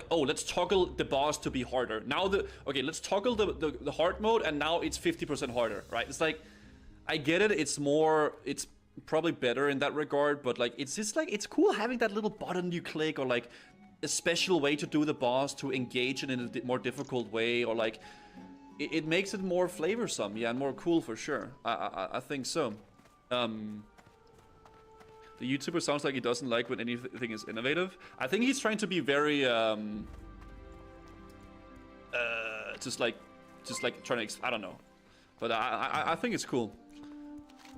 like, oh, let's toggle the boss to be harder. Now okay, let's toggle the hard mode, and now it's 50% harder, right? It's like, I get it. It's probably better in that regard, but like, it's just like, it's cool having that little button you click, or like a special way to do the boss to engage it in a more difficult way, or like, it makes it more flavorsome, yeah, and more cool for sure. I think so. The YouTuber sounds like he doesn't like when anything is innovative. I think he's trying to be very, just like trying to, I don't know. But I think it's cool.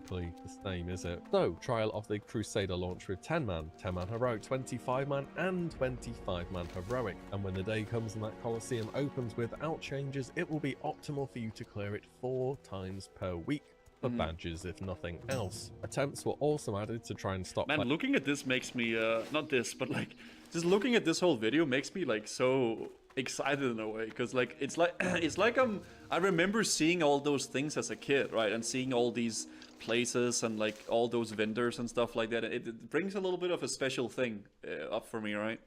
The same, is it? So, Trial of the Crusader launched with 10-man, 10-man heroic, 25-man, and 25-man heroic. And when the day comes and that Colosseum opens without changes, it will be optimal for you to clear it 4 times per week. For badges, if nothing else. Attempts were also added to try and stop. Man, looking at this makes me not this, but like just looking at this whole video makes me like so excited in a way, because like it's like I remember seeing all those things as a kid, right, and seeing all these places and like all those vendors and stuff like that. It brings a little bit of a special thing up for me, right?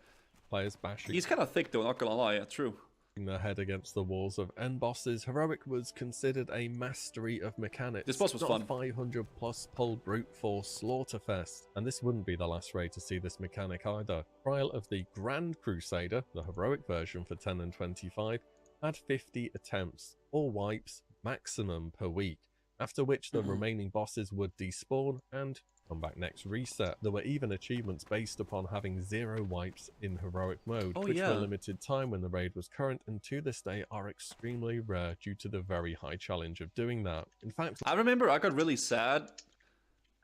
Players bashing. He's kind of thick though, not gonna lie. Yeah, true. Their head against the walls of end bosses, heroic was considered a mastery of mechanics. This boss was fun. 500 plus pull brute force slaughterfest, and this wouldn't be the last raid to see this mechanic either. Trial of the Grand Crusader, the heroic version for 10 and 25, had 50 attempts, or wipes, maximum per week, after which the remaining bosses would despawn and come back next reset. There were even achievements based upon having 0 wipes in heroic mode, which were limited time when the raid was current, and to this day are extremely rare due to the very high challenge of doing that. In fact, I remember I got really sad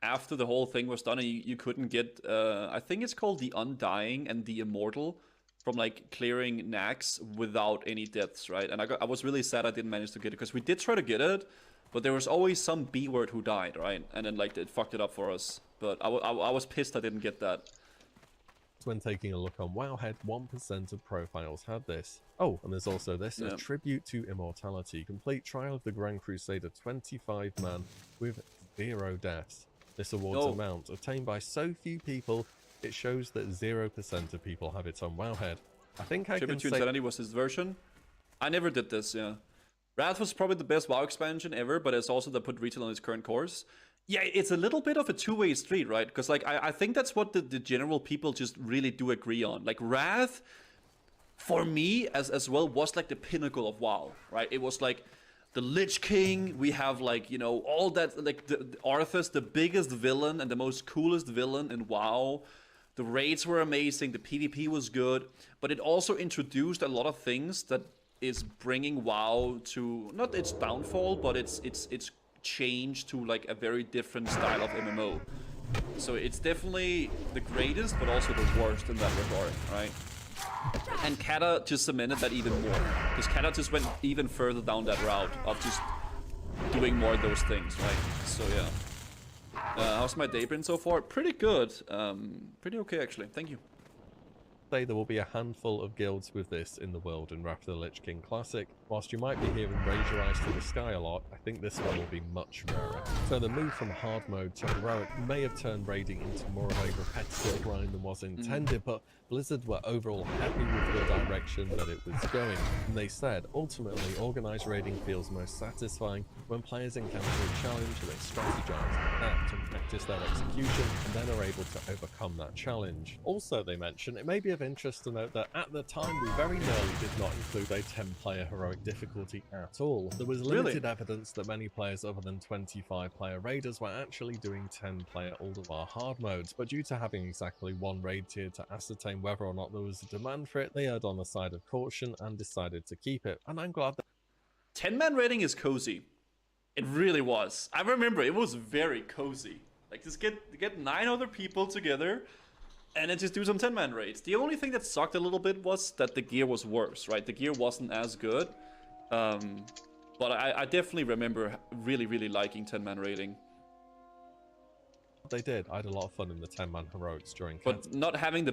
after the whole thing was done and you couldn't get, I think it's called the Undying and the Immortal, from like clearing Nax without any deaths, right? And I was really sad I didn't manage to get it, because we did try to get it, but there was always some B-word who died, right? And then like it fucked it up for us. But I was pissed I didn't get that. When taking a look on Wowhead, 1% of profiles had this. Oh, and there's also this, a tribute to immortality. Complete Trial of the Grand Crusader 25-man with 0 deaths. This award's amount, obtained by so few people, it shows that 0% of people have it on Wowhead. I think I Tribute can to say... Insanity was his version. I never did this, yeah. Wrath was probably the best WoW expansion ever, but it's also that put retail on its current course. Yeah, it's a little bit of a two-way street, right? Because like I think that's what the general people just really do agree on. Like Wrath, for me as well, was like the pinnacle of WoW, right? It was like the Lich King. We have like, you know, all that, like the Arthas, the biggest villain and the most coolest villain in WoW. The raids were amazing. The PvP was good, but it also introduced a lot of things that is bringing WoW to not its downfall, but its change to like a very different style of MMO. So it's definitely the greatest, but also the worst in that regard, right? And Kata just cemented that even more, because Kata just went even further down that route of just doing more of those things, right? So yeah. How's my day been so far? Pretty good. Pretty okay actually. Thank you. Say there will be a handful of guilds with this in the world in Wrath of the Lich King Classic. Whilst you might be hearing Raise Your Eyes to the Sky a lot, I think this one will be much rarer. So the move from hard mode to heroic may have turned raiding into more of a repetitive grind than was intended, but Blizzard were overall happy with the direction that it was going. And they said, ultimately, organized raiding feels most satisfying when players encounter a challenge, they strategize, adapt, and practice their execution, and then are able to overcome that challenge. Also, they mentioned, it may be of interest to note that at the time we very nearly did not include a 10-player heroic difficulty at all. There was limited evidence that many players other than 25-player raiders were actually doing 10-player Ulduar hard modes, but due to having exactly one raid tier to ascertain whether or not there was a demand for it, they erred on the side of caution and decided to keep it, and I'm glad that 10-man raiding is cozy. It really was. I remember it was very cozy. Like just get 9 other people together and then just do some 10-man raids. The only thing that sucked a little bit was that the gear was worse, right? The gear wasn't as good. But I definitely remember really liking 10-man raiding. they did. I had a lot of fun in the 10-man heroics during. But not having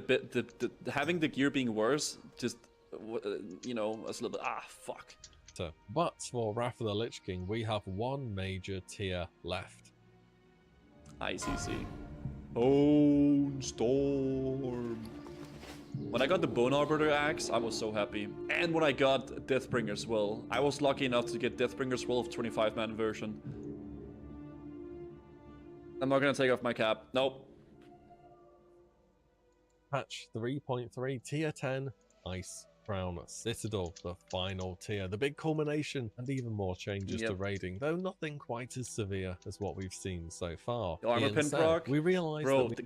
having the gear being worse, just you know, was a little bit fuck. But for Wrath of the Lich King, we have one major tier left. ICC. Bone Storm. When I got the Bone Arbiter axe, I was so happy. And when I got Deathbringer's Will, I was lucky enough to get Deathbringer's Will of 25-man version. I'm not gonna take off my cap. Nope. Patch 3.3 Tier 10 Ice Crown Citadel, the final tier, the big culmination, and even more changes to raiding, though nothing quite as severe as what we've seen so far. The armor Ian pin said, proc? we realized Bro, that